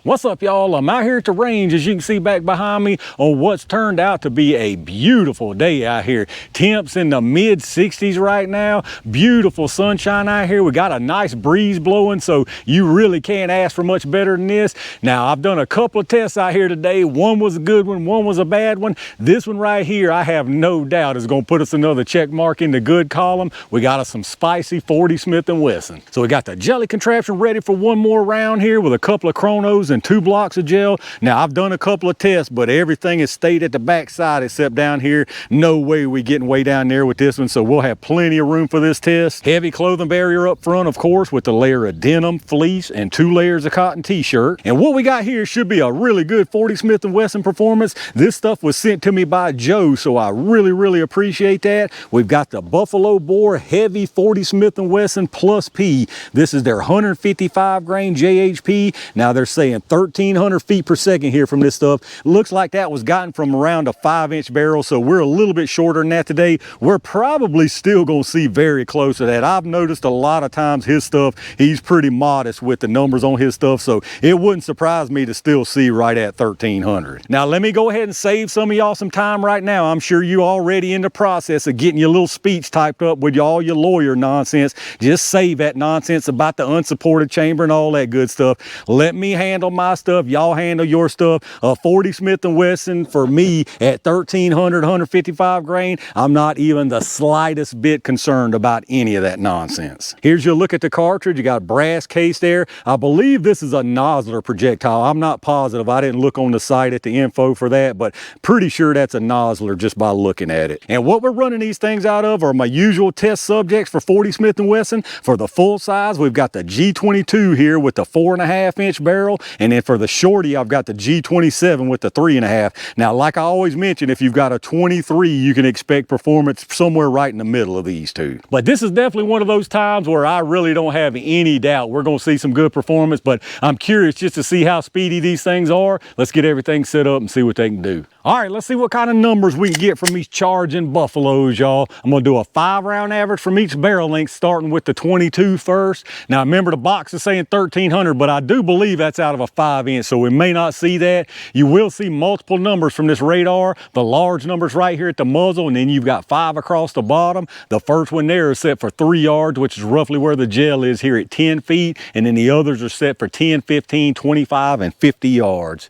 What's up, y'all? I'm out here at the range, as you can see back behind me, on what's turned out to be a beautiful day out here. Temps in the mid 60s right now. Beautiful sunshine out here. We got a nice breeze blowing, so you really can't ask for much better than this. Now, I've done a couple of tests out here today. One was a good one, one was a bad one. This one right here, I have no doubt is going to put us another check mark in the good column. We got us some spicy 40 Smith & Wesson. So we got the jelly contraption ready for one more round here with a couple of chronos and 2 blocks of gel. Now, I've done a couple of tests, but everything is stayed at the back side except down here. No way we getting way down there with this one, so we'll have plenty of room for this test. Heavy clothing barrier up front, of course, with the layer of denim, fleece, and 2 layers of cotton t-shirt. And what we got here should be a really good 40 Smith & Wesson performance. This stuff was sent to me by Joe, so I really appreciate that. We've got the Buffalo Bore Heavy 40 Smith & Wesson Plus P. This is their 155 grain JHP. Now they're saying 1,300 feet per second here from this stuff. Looks like that was gotten from around a 5-inch barrel, so we're a little bit shorter than that today. We're probably still gonna see very close to that. I've noticed a lot of times his stuff, he's pretty modest with the numbers on his stuff, so it wouldn't surprise me to still see right at 1,300. Now let me go ahead and save some of y'all some time right now. I'm sure you already in the process of getting your little speech typed up with all your lawyer nonsense. Just save that nonsense about the unsupported chamber and all that good stuff. Let me handle my stuff, y'all handle your stuff. A 40 Smith & Wesson for me at 1,300, 155 grain, I'm not even the slightest bit concerned about any of that nonsense. Here's your look at the cartridge. You got a brass case there. I believe this is a Nosler projectile. I'm not positive. I didn't look on the site at the info for that, but pretty sure that's a Nosler just by looking at it. And what we're running these things out of are my usual test subjects for 40 Smith & Wesson. For the full size, we've got the G22 here with the 4.5-inch barrel, and then for the shorty, I've got the G27 with the 3.5. Now, like I always mention, if you've got a 23, you can expect performance somewhere right in the middle of these two. But this is definitely one of those times where I really don't have any doubt we're going to see some good performance, but I'm curious just to see how speedy these things are. Let's get everything set up and see what they can do. All right, let's see what kind of numbers we can get from these charging buffaloes, y'all. I'm gonna do a 5-round average from each barrel length, starting with the 22 first. Now, remember, the box is saying 1,300, but I do believe that's out of a 5-inch, so we may not see that. You will see multiple numbers from this radar. The large numbers right here at the muzzle, and then you've got 5 across the bottom. The first one there is set for 3 yards, which is roughly where the gel is here at 10 feet, and then the others are set for 10, 15, 25, and 50 yards.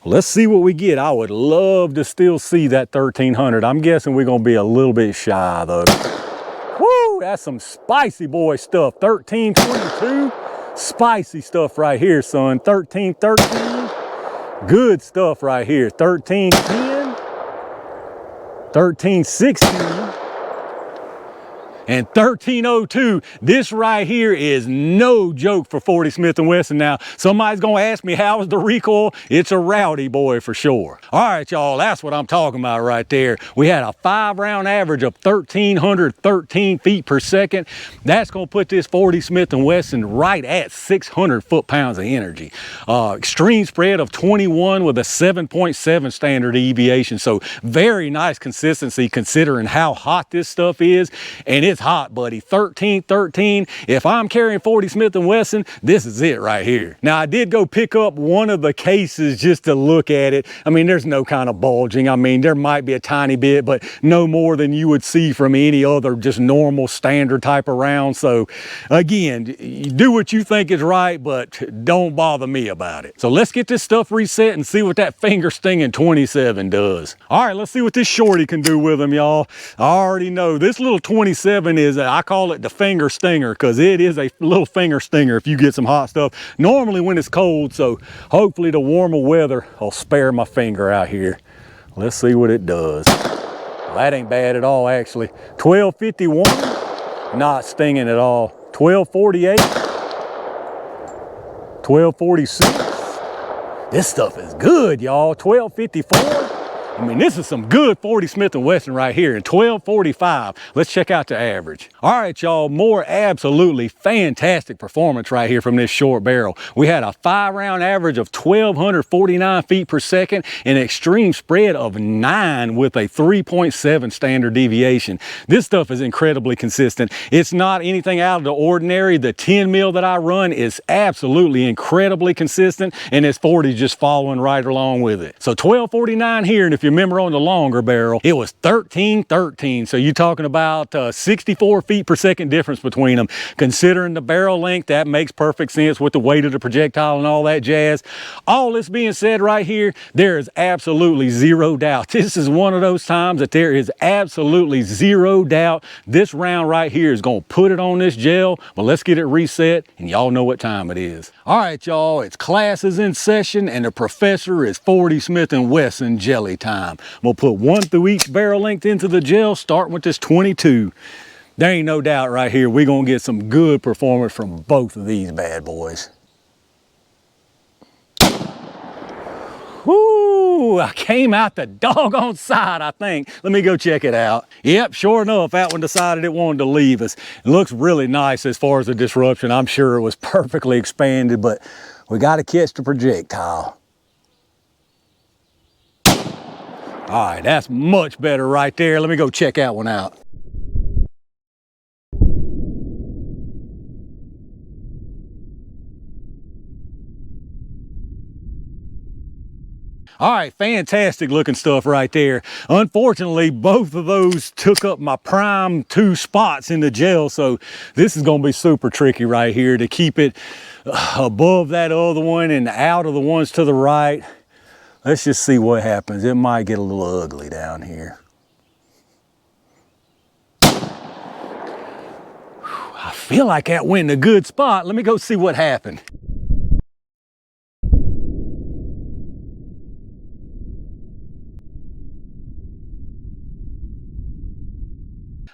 Let's see what we get. I would love to still see that 1,300. I'm guessing we're gonna be a little bit shy though. Woo, that's some spicy boy stuff. 1322, spicy stuff right here, son. 1313, good stuff right here. 1310, 1316, and 1302. This right here is no joke for 40 Smith & Wesson. Now, somebody's gonna ask me, how is the recoil? It's a rowdy boy for sure. All right, y'all, that's what I'm talking about right there. We had a 5-round average of 1,313 feet per second. That's gonna put this 40 Smith & Wesson right at 600 foot-pounds of energy. Extreme spread of 21 with a 7.7 standard deviation. So very nice consistency considering how hot this stuff is. And it's hot, buddy. 1313. If I'm carrying 40 Smith & Wesson, this is it right here. Now, I did go pick up one of the cases just to look at it. I mean, there's no kind of bulging. I mean, there might be a tiny bit, but no more than you would see from any other just normal standard type of round. So again, you do what you think is right, but don't bother me about it. So let's get this stuff reset and see what that finger stinging 27 does. All right, let's see what this shorty can do with them, y'all. I already know this little 27 is, I call it the finger stinger, because it is a little finger stinger if you get some hot stuff. Normally when it's cold, so hopefully the warmer weather will spare my finger out here. Let's see what it does. Well, that ain't bad at all, actually. 1251, not stinging at all. 1248, 1246. This stuff is good, y'all. 1254. I mean, this is some good 40 Smith & Wesson right here in 1245. Let's check out the average. All right, y'all, more absolutely fantastic performance right here from this short barrel. We had a 5-round average of 1,249 feet per second, an extreme spread of 9 with a 3.7 standard deviation. This stuff is incredibly consistent. It's not anything out of the ordinary. The 10 mil that I run is absolutely incredibly consistent, and this 40 is just following right along with it. So 1249 here, and if you remember on the longer barrel, it was 1313. So you're talking about 64 feet per second difference between them. Considering the barrel length, that makes perfect sense with the weight of the projectile and all that jazz. All this being said right here, there is absolutely zero doubt. This is one of those times that there is absolutely zero doubt this round right here is going to put it on this gel. But let's get it reset, and y'all know what time it is. All right, y'all, it's classes in session, and the professor is 40 Smith & Wesson jelly time. I'm gonna put one through each barrel length into the gel, starting with this 22. There ain't no doubt right here, we're gonna get some good performance from both of these bad boys. Whoo, I came out the doggone side, I think. Let me go check it out. Yep, sure enough, that one decided it wanted to leave us. It looks really nice as far as the disruption. I'm sure it was perfectly expanded, but we gotta catch the projectile. All right, that's much better right there. Let me go check that one out. All right, fantastic looking stuff right there. Unfortunately, both of those took up my prime 2 spots in the gel, so this is gonna be super tricky right here to keep it above that other one and out of the ones to the right. Let's just see what happens. It might get a little ugly down here. I feel like that went in a good spot. Let me go see what happened.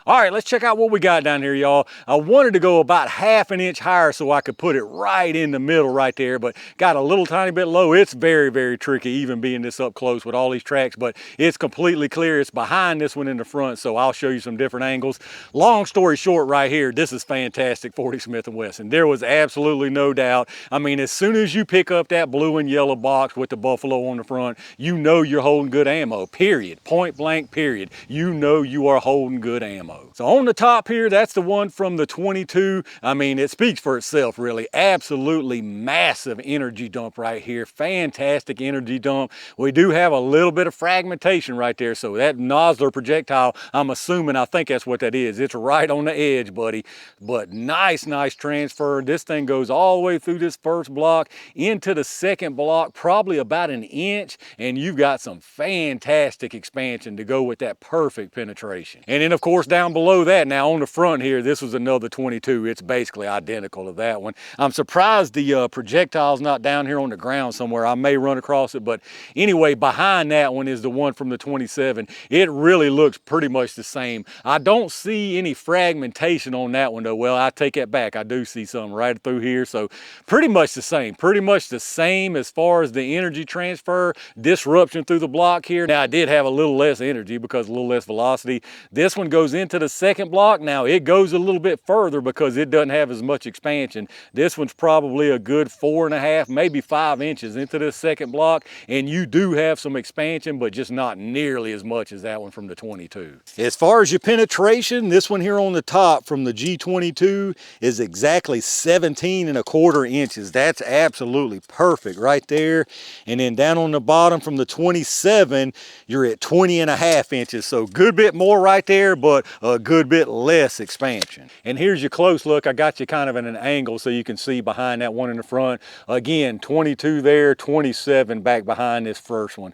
All right, let's check out what we got down here, y'all. I wanted to go about ½ an inch higher so I could put it right in the middle right there, but got a little tiny bit low. It's very, very tricky even being this up close with all these tracks, but it's completely clear. It's behind this one in the front, so I'll show you some different angles. Long story short right here, this is fantastic 40 Smith & Wesson. There was absolutely no doubt. I mean, as soon as you pick up that blue and yellow box with the buffalo on the front, you know you're holding good ammo, period. Point blank, period. You know you are holding good ammo. So on the top here, that's the one from the 22. I mean, it speaks for itself, really. Absolutely massive energy dump right here. Fantastic energy dump. We do have a little bit of fragmentation right there. So that nozzler projectile, I'm assuming, I think that's what that is. It's right on the edge, buddy. But nice, nice transfer. This thing goes all the way through this first block into the second block, probably about an inch. And you've got some fantastic expansion to go with that perfect penetration. And then, of course, down below that, now on the front here, this was another 22. It's basically identical to that one. I'm surprised the projectile's not down here on the ground somewhere. I may run across it, but anyway, behind that one is the one from the 27. It really looks pretty much the same. I don't see any fragmentation on that one though. Well, I take that back. I do see some right through here. So pretty much the same as far as the energy transfer, disruption through the block here. Now I did have a little less energy because a little less velocity. This one goes into the second block. Now it goes a little bit further because it doesn't have as much expansion. This one's probably a good 4.5, maybe 5 inches into this second block, and you do have some expansion, but just not nearly as much as that one from the 22. As far as your penetration, this one here on the top from the G22 is exactly 17.25 inches. That's absolutely perfect right there. And then down on the bottom from the 27, you're at 20.5 inches. So good bit more right there, but a good bit less expansion. And here's your close look. I got you kind of in an angle so you can see behind that one in the front. Again, 22 there, 27 back behind this first one.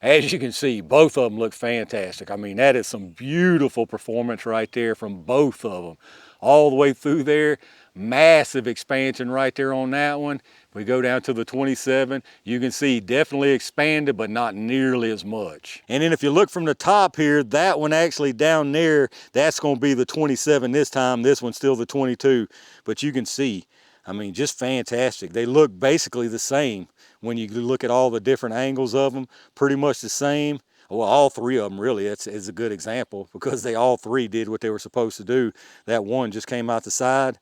As you can see, both of them look fantastic. I mean, that is some beautiful performance right there from both of them. All the way through there, massive expansion right there on that one. We go down to the 27, you can see definitely expanded, but not nearly as much. And then if you look from the top here, that one actually down there, that's gonna be the 27 this time. This one's still the 22, but you can see, I mean, just fantastic. They look basically the same when you look at all the different angles of them, pretty much the same. Well, all three of them really, it's a good example because they all three did what they were supposed to do. That one just came out the side.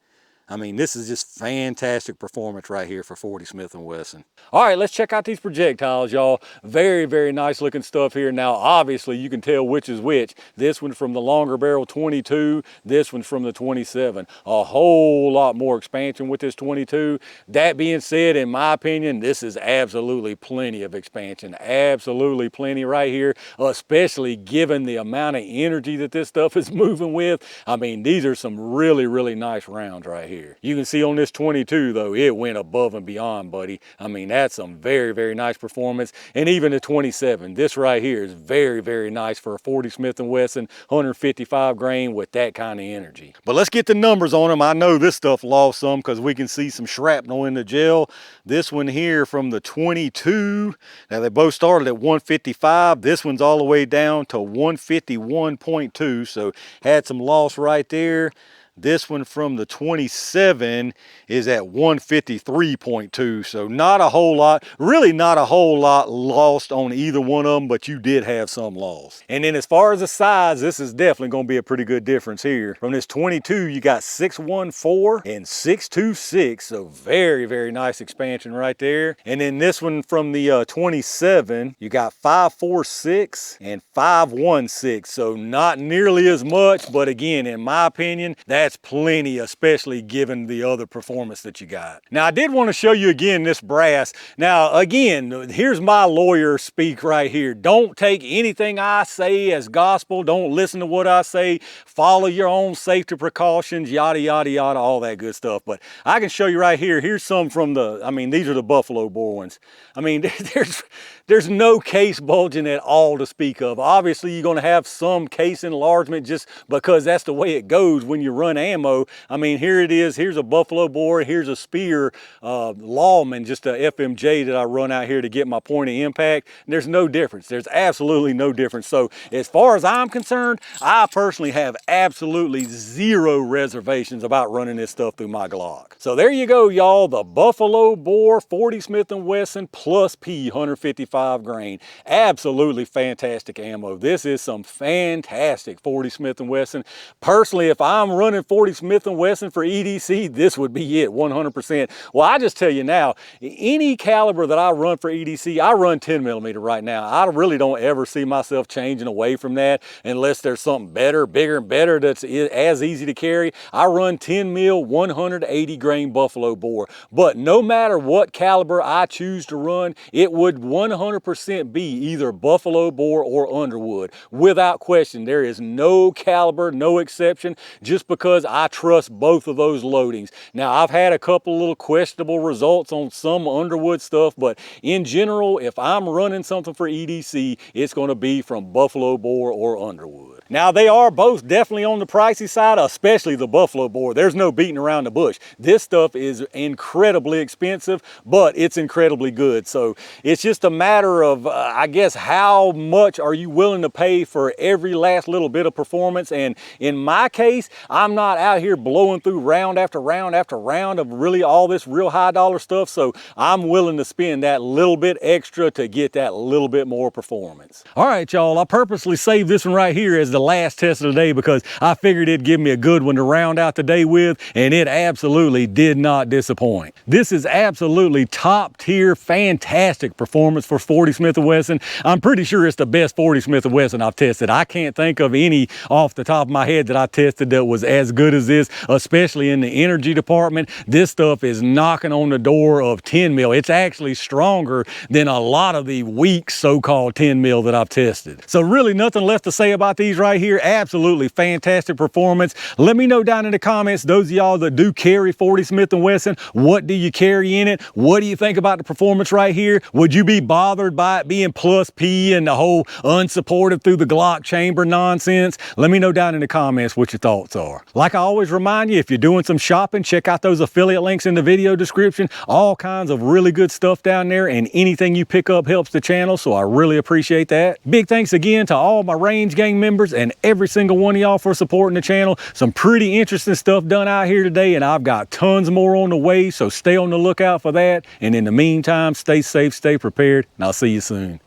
I mean, this is just fantastic performance right here for 40 Smith & Wesson. All right, let's check out these projectiles, y'all. Very, very nice looking stuff here. Now, obviously, you can tell which is which. This one from the longer barrel 22, this one's from the 27. A whole lot more expansion with this 22. That being said, in my opinion, this is absolutely plenty of expansion. Absolutely plenty right here, especially given the amount of energy that this stuff is moving with. I mean, these are some really, really nice rounds right here. You can see on this 22 though, it went above and beyond, buddy. I mean, that's some very, very nice performance. And even the 27, this right here is very, very nice for a 40 Smith & Wesson 155 grain with that kind of energy. But let's get the numbers on them. I know this stuff lost some because we can see some shrapnel in the gel. This one here from the 22, now they both started at 155. This one's all the way down to 151.2, so had some loss right there. This one from the 27 is at 153.2, so not a whole lot, really not a whole lot lost on either one of them, but you did have some loss. And then as far as the size, this is definitely going to be a pretty good difference here. From this 22, you got 614 and 626, so very, very nice expansion right there. And then this one from the 27, you got 546 and 516, so not nearly as much, but again, in my opinion, that's plenty, especially given the other performance that you got. Now, I did want to show you again this brass. Now, again, here's my lawyer speak right here. Don't take anything I say as gospel. Don't listen to what I say. Follow your own safety precautions, yada, yada, yada, all that good stuff. But I can show you right here. Here's some from the, I mean, these are the buffalo bore ones. I mean, there's no case bulging at all to speak of. Obviously, you're going to have some case enlargement just because that's the way it goes when you run ammo. I mean, here it is. Here's a buffalo bore. Here's a spear Lawman, just a FMJ that I run out here to get my point of impact. There's no difference. There's absolutely no difference. So as far as I'm concerned, I personally have absolutely zero reservations about running this stuff through my Glock. So there you go, y'all. The buffalo bore 40 Smith & Wesson plus P 155 grain. Absolutely fantastic ammo. This is some fantastic 40 Smith & Wesson. Personally, if I'm running 40 Smith & Wesson for EDC, this would be it, 100%. Well, I just tell you now, any caliber that I run for EDC, I run 10 millimeter right now. I really don't ever see myself changing away from that unless there's something better, bigger and better that's as easy to carry. I run 10 mil 180 grain buffalo bore, but no matter what caliber I choose to run, it would 100% be either buffalo bore or Underwood. Without question, there is no caliber, no exception, just because I trust both of those loadings. Now, I've had a couple little questionable results on some Underwood stuff, but in general, if I'm running something for EDC, it's going to be from buffalo bore or Underwood. Now, they are both definitely on the pricey side, especially the buffalo bore. There's no beating around the bush. This stuff is incredibly expensive, but it's incredibly good. So it's just a matter of, I guess, how much are you willing to pay for every last little bit of performance? And in my case, I'm not out here blowing through round after round after round of really all this real high dollar stuff. So I'm willing to spend that little bit extra to get that little bit more performance. All right, y'all, I purposely saved this one right here as the last test of the day because I figured it'd give me a good one to round out the day with, and it absolutely did not disappoint. This is absolutely top tier, fantastic performance for 40 Smith & Wesson. I'm pretty sure it's the best 40 Smith & Wesson I've tested. I can't think of any off the top of my head that I tested that was as good as this, especially in the energy department. This stuff is knocking on the door of 10 mil. It's actually stronger than a lot of the weak so-called 10 mil that I've tested. So really nothing left to say about these right here. Absolutely fantastic performance. Let me know down in the comments, those of y'all that do carry 40 Smith & Wesson, what do you carry in it? What do you think about the performance right here? Would you be bothered by it being plus P and the whole unsupported through the Glock chamber nonsense? Let me know down in the comments what your thoughts are. Like I always remind you, if you're doing some shopping, check out those affiliate links in the video description. All kinds of really good stuff down there, and anything you pick up helps the channel, so I really appreciate that. Big thanks again to all my Range Gang members and every single one of y'all for supporting the channel. Some pretty interesting stuff done out here today, and I've got tons more on the way, so stay on the lookout for that. And in the meantime, stay safe, stay prepared, and I'll see you soon.